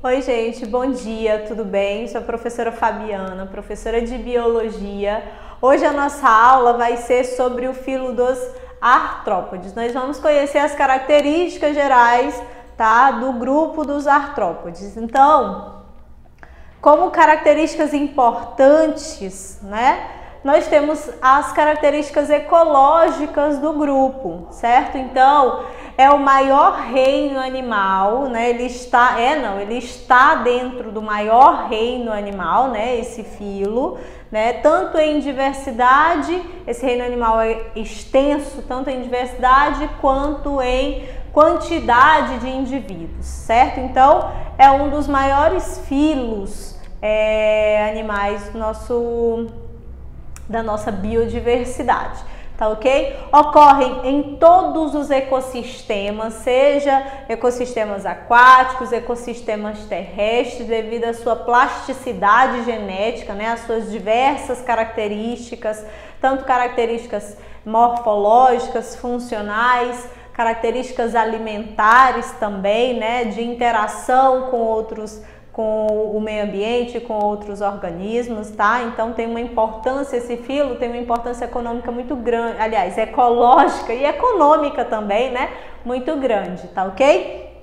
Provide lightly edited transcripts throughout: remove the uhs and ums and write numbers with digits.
Oi, gente, bom dia, tudo bem? Sou a professora Fabiana, professora de Biologia. Hoje a nossa aula vai ser sobre o filo dos artrópodes. Nós vamos conhecer as características gerais, tá, do grupo dos artrópodes. Então, como características importantes, né, nós temos as características ecológicas do grupo, certo? Então, é o maior reino animal, né? Ele está dentro do maior reino animal, né? Esse filo, né? Tanto em diversidade, esse reino animal é extenso, tanto em diversidade quanto em quantidade de indivíduos, certo? Então, é um dos maiores filos animais da nossa biodiversidade, tá ok? Ocorrem em todos os ecossistemas, seja ecossistemas aquáticos, ecossistemas terrestres, devido à sua plasticidade genética, né? As suas diversas características, tanto características morfológicas, funcionais, características alimentares também, né? De interação com o meio ambiente, com outros organismos, tá? Então tem uma importância, esse filo tem uma importância econômica muito grande, aliás, ecológica e econômica também, né? Muito grande, tá ok?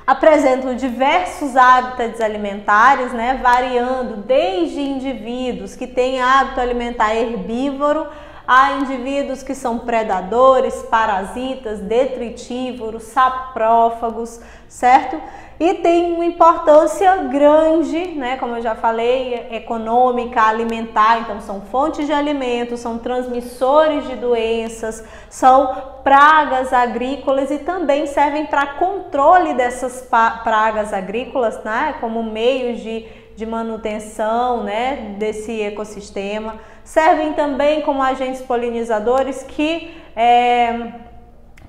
Apresentam diversos hábitats alimentares, né? Variando desde indivíduos que têm hábito alimentar herbívoro, há indivíduos que são predadores, parasitas, detritívoros, saprófagos, certo? E tem uma importância grande, né, como eu já falei, econômica, alimentar, então são fontes de alimento, são transmissores de doenças, são pragas agrícolas e também servem para controle dessas pragas agrícolas, né, como meios de manutenção, né, desse ecossistema. Servem também como agentes polinizadores que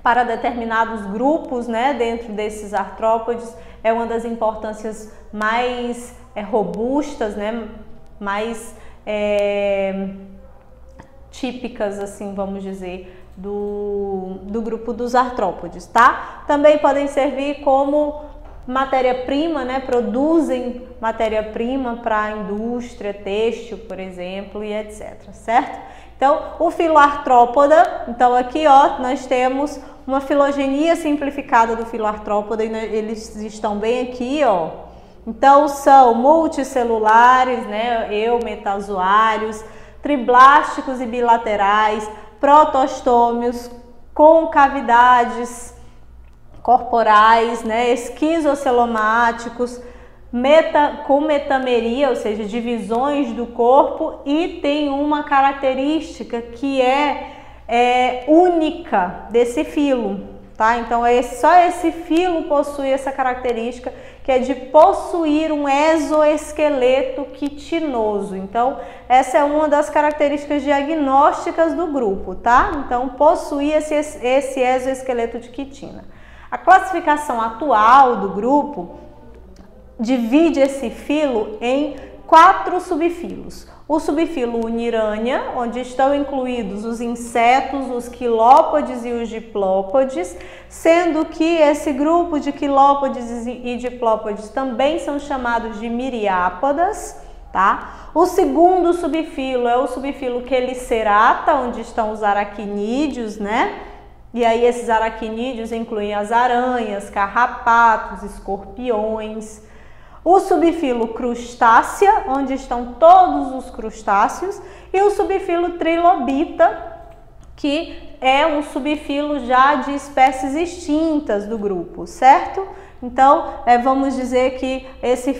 para determinados grupos, né, dentro desses artrópodes, é uma das importâncias mais robustas, né, mais típicas, assim, vamos dizer, do grupo dos artrópodes, tá? Também podem servir como matéria-prima, né, produzem matéria-prima para a indústria têxtil, por exemplo, e etc, certo? Então, o filo artrópoda, então aqui, ó, nós temos uma filogenia simplificada do filo artrópoda e eles estão bem aqui, ó. Então, são multicelulares, né, eumetazoários, triblásticos e bilaterais, protostômios com cavidades corporais, né, esquizocelomáticos, com metameria, ou seja, divisões do corpo, e tem uma característica que é única desse filo, tá? Então só esse filo possui essa característica, que é de possuir um exoesqueleto quitinoso. Então essa é uma das características diagnósticas do grupo, tá? Então possuir esse exoesqueleto de quitina. A classificação atual do grupo divide esse filo em 4 subfilos. O subfilo Unirânia, onde estão incluídos os insetos, os quilópodes e os diplópodes, sendo que esse grupo de quilópodes e diplópodes também são chamados de miriápodas, tá? O segundo subfilo é o subfilo Chelicerata, onde estão os aracnídeos, né? E aí esses aracnídeos incluem as aranhas, carrapatos, escorpiões. O subfilo Crustácea, onde estão todos os crustáceos, e o subfilo Trilobita, que é um subfilo já de espécies extintas do grupo, certo? Então, vamos dizer que esse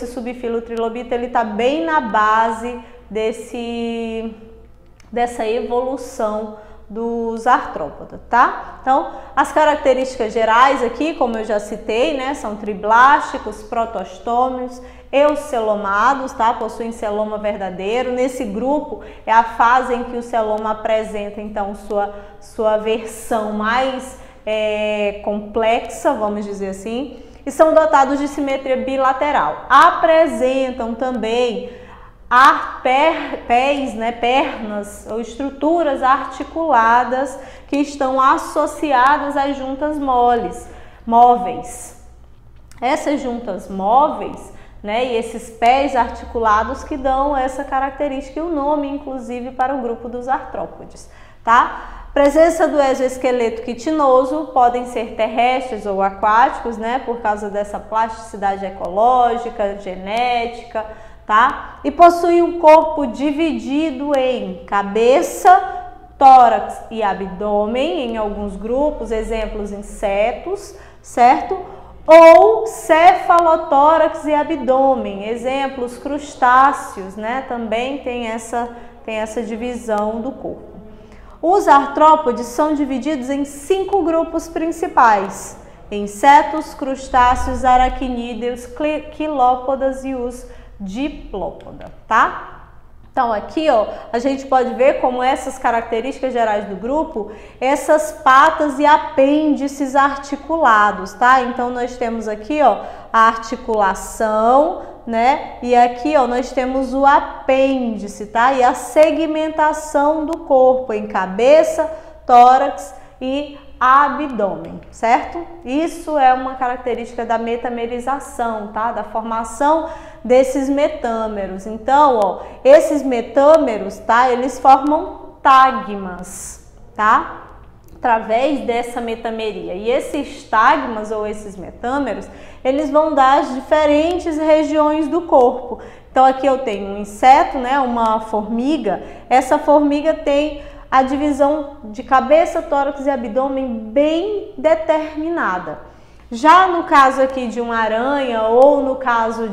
subfilo Trilobita, ele está bem na base dessa evolução dos artrópodas, tá? Então, as características gerais aqui, como eu já citei, né, são triblásticos, protostômios, eucelomados, tá? Possuem celoma verdadeiro. Nesse grupo é a fase em que o celoma apresenta, então, sua versão mais complexa, vamos dizer assim, e são dotados de simetria bilateral. Apresentam também pés, né, pernas ou estruturas articuladas que estão associadas às juntas móveis. essas juntas móveis, né, e esses pés articulados que dão essa característica e o nome, inclusive, para o grupo dos artrópodes, tá? Presença do exoesqueleto quitinoso, podem ser terrestres ou aquáticos, né, por causa dessa plasticidade ecológica, genética, tá? E possui um corpo dividido em cabeça, tórax e abdômen, em alguns grupos, exemplos insetos, certo? Ou cefalotórax e abdômen, exemplos crustáceos, né? Também tem essa divisão do corpo. Os artrópodes são divididos em 5 grupos principais: insetos, crustáceos, aracnídeos, quilópodas e os diplópoda, tá? Então aqui, ó, a gente pode ver como essas características gerais do grupo, essas patas e apêndices articulados, tá? Então nós temos aqui, ó, a articulação, né? E aqui, ó, nós temos o apêndice, tá? E a segmentação do corpo em cabeça, tórax e abdômen, certo? Isso é uma característica da metamerização, tá? Da formação desses metâmeros. Então, ó, esses metâmeros, tá? Eles formam tagmas, tá? Através dessa metameria. E esses tagmas ou esses metâmeros, eles vão dar as diferentes regiões do corpo. Então, aqui eu tenho um inseto, né? Uma formiga. Essa formiga tem a divisão de cabeça, tórax e abdômen bem determinada. Já no caso aqui de uma aranha ou no caso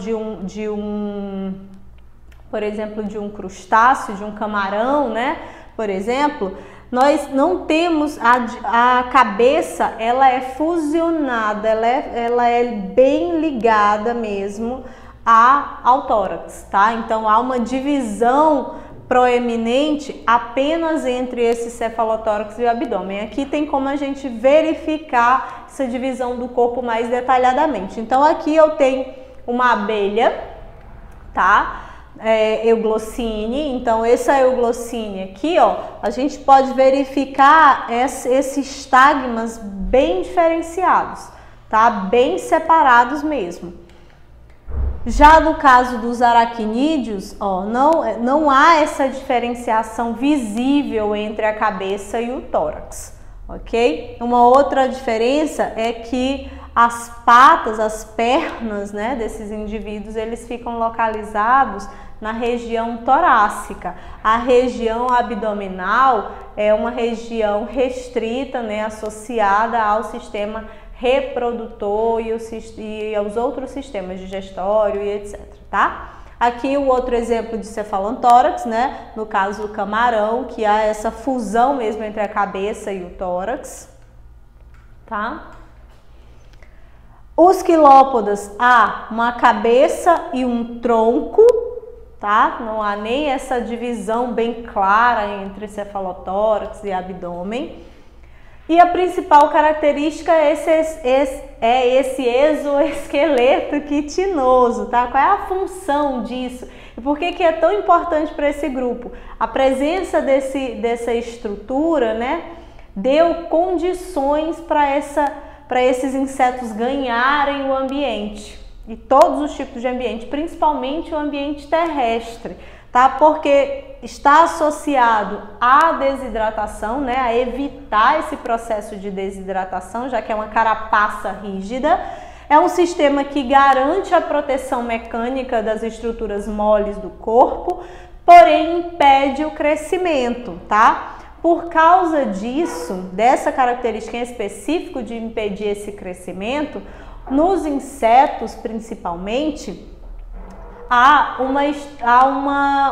por exemplo, de um crustáceo, de um camarão, né? Por exemplo, nós não temos a cabeça, ela é fusionada, ela é bem ligada mesmo ao tórax, tá? Então há uma divisão proeminente apenas entre esse cefalotórax e o abdômen. Aqui tem como a gente verificar essa divisão do corpo mais detalhadamente. Então aqui eu tenho uma abelha, tá? Euglossine. Então essa euglossine aqui, ó, a gente pode verificar esses tagmas bem diferenciados, tá? Bem separados mesmo. Já no caso dos aracnídeos, ó, não há essa diferenciação visível entre a cabeça e o tórax, ok? Uma outra diferença é que as patas, as pernas, né, desses indivíduos, eles ficam localizados na região torácica. A região abdominal é uma região restrita, né, associada ao sistema reprodutor e aos outros sistemas digestório e etc, tá? Aqui o outro exemplo de cefalotórax, né? No caso do camarão, que há essa fusão mesmo entre a cabeça e o tórax, tá? Os quilópodas, há uma cabeça e um tronco, tá? Não há nem essa divisão bem clara entre cefalotórax e abdômen. E a principal característica é esse exoesqueleto quitinoso, tá? Qual é a função disso? E por que é tão importante para esse grupo? A presença dessa estrutura, né, deu condições para esses insetos ganharem o ambiente. E todos os tipos de ambiente, principalmente o ambiente terrestre, tá? Porque está associado à desidratação, né? A evitar esse processo de desidratação, já que é uma carapaça rígida. É um sistema que garante a proteção mecânica das estruturas moles do corpo, porém impede o crescimento, tá? Por causa disso, dessa característica em específico de impedir esse crescimento, nos insetos principalmente, há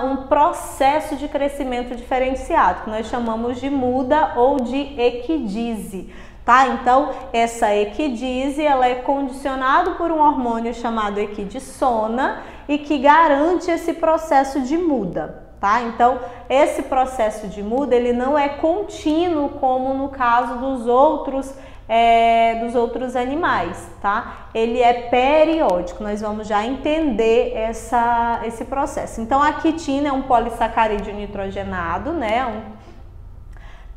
um processo de crescimento diferenciado, que nós chamamos de muda ou de equidise, tá? Então, essa equidise, ela é condicionada por um hormônio chamado equidissona e que garante esse processo de muda, tá? Então, esse processo de muda, ele não é contínuo como no caso dos outros animais, tá? Ele é periódico, nós vamos já entender esse processo. Então, a quitina é um polissacarídeo nitrogenado, né?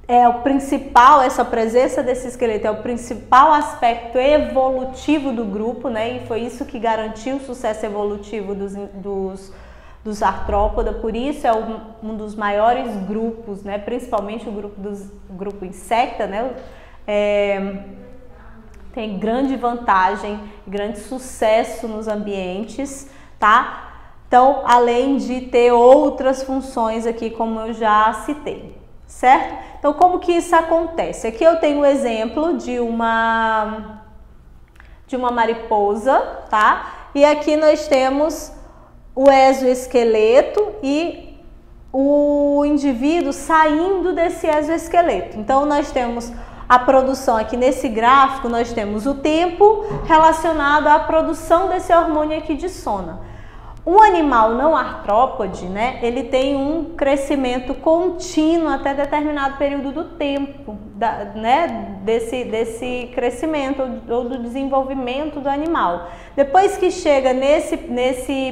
é o principal, essa presença desse esqueleto é o principal aspecto evolutivo do grupo, né? E foi isso que garantiu o sucesso evolutivo dos artrópoda, por isso é um dos maiores grupos, né? Principalmente o grupo insecta, né? Tem grande vantagem, grande sucesso nos ambientes, tá? Então, além de ter outras funções aqui, como eu já citei, certo? Então, como que isso acontece? Aqui eu tenho o exemplo de uma mariposa, tá? E aqui nós temos o exoesqueleto e o indivíduo saindo desse exoesqueleto. Então, nós temos a produção aqui nesse gráfico, nós temos o tempo relacionado à produção desse hormônio aqui de sona. Um animal não artrópode, né, ele tem um crescimento contínuo até determinado período do tempo, desse crescimento ou do desenvolvimento do animal. Depois que chega nesse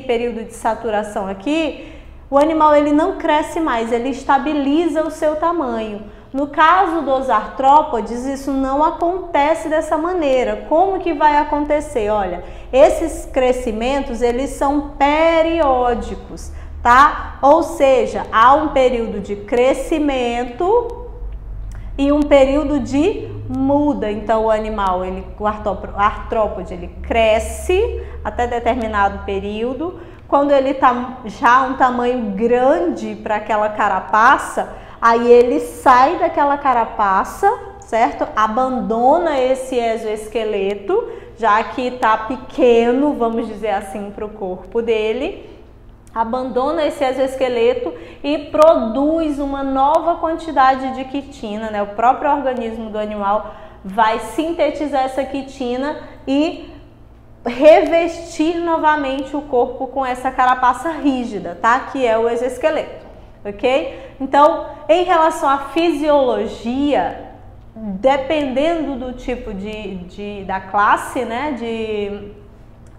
período de saturação aqui, o animal ele não cresce mais, ele estabiliza o seu tamanho. No caso dos artrópodes, isso não acontece dessa maneira. Como que vai acontecer? Olha, esses crescimentos, eles são periódicos, tá? Ou seja, há um período de crescimento e um período de muda. Então, o animal, o artrópode, ele cresce até determinado período. Quando ele está já um tamanho grande para aquela carapaça, aí ele sai daquela carapaça, certo? Abandona esse exoesqueleto, já que está pequeno, vamos dizer assim, para o corpo dele. Abandona esse exoesqueleto e produz uma nova quantidade de quitina, né? O próprio organismo do animal vai sintetizar essa quitina e revestir novamente o corpo com essa carapaça rígida, tá? Que é o exoesqueleto. Ok? Então, em relação à fisiologia, dependendo do tipo da classe, né,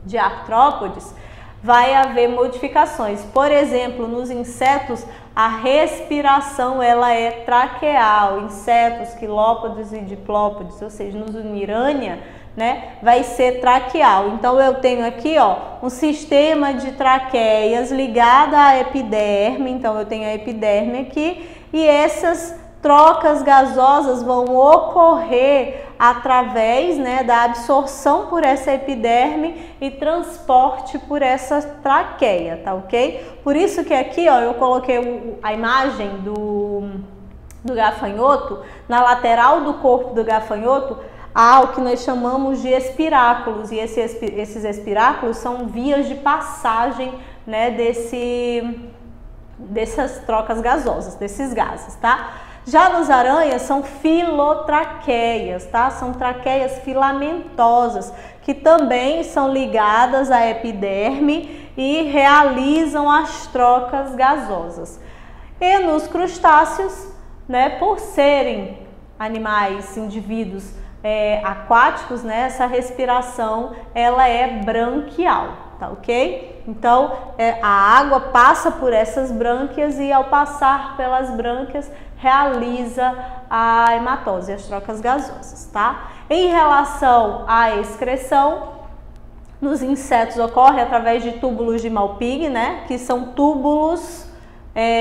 de artrópodes, vai haver modificações. Por exemplo, nos insetos, a respiração ela é traqueal. Insetos, quilópodes e diplópodes, ou seja, nos Unirânia, né, vai ser traqueal. Então eu tenho aqui, ó, um sistema de traqueias ligado à epiderme. Então eu tenho a epiderme aqui e essas trocas gasosas vão ocorrer através, né, da absorção por essa epiderme e transporte por essa traqueia, tá ok? Por isso que aqui, ó, eu coloquei a imagem do gafanhoto. Na lateral do corpo do gafanhoto há o que nós chamamos de espiráculos, e esses espiráculos são vias de passagem, né, dessas trocas gasosas, desses gases, tá? Já nos aranhas são filotraqueias, tá? São traqueias filamentosas, que também são ligadas à epiderme e realizam as trocas gasosas. E nos crustáceos, né, por serem animais, indivíduos aquáticos, né, essa respiração ela é branquial, tá ok? Então a água passa por essas brânquias e ao passar pelas brânquias realiza a hematose, as trocas gasosas, tá? Em relação à excreção, nos insetos ocorre através de túbulos de Malpighi, né, que são túbulos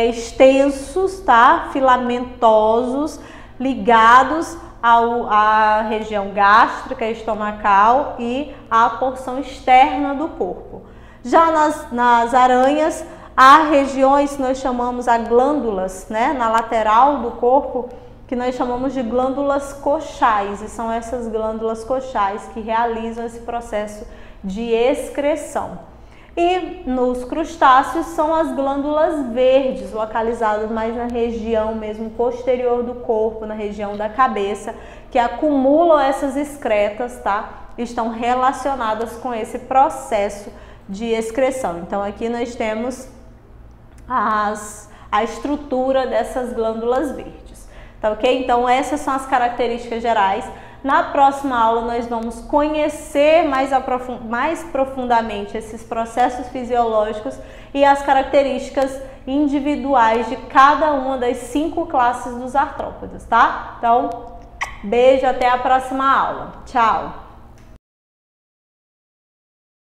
extensos, tá? Filamentosos, ligados à região gástrica, estomacal e à porção externa do corpo. Já nas aranhas, há regiões que nós chamamos de glândulas, né, na lateral do corpo, que nós chamamos de glândulas coxais, e são essas glândulas coxais que realizam esse processo de excreção. E nos crustáceos são as glândulas verdes, localizadas mais na região mesmo posterior do corpo, na região da cabeça, que acumulam essas excretas, tá? Estão relacionadas com esse processo de excreção. Então aqui nós temos a estrutura dessas glândulas verdes, tá ok? Então essas são as características gerais. Na próxima aula nós vamos conhecer mais profundamente esses processos fisiológicos e as características individuais de cada uma das 5 classes dos artrópodes, tá? Então, beijo, até a próxima aula. Tchau!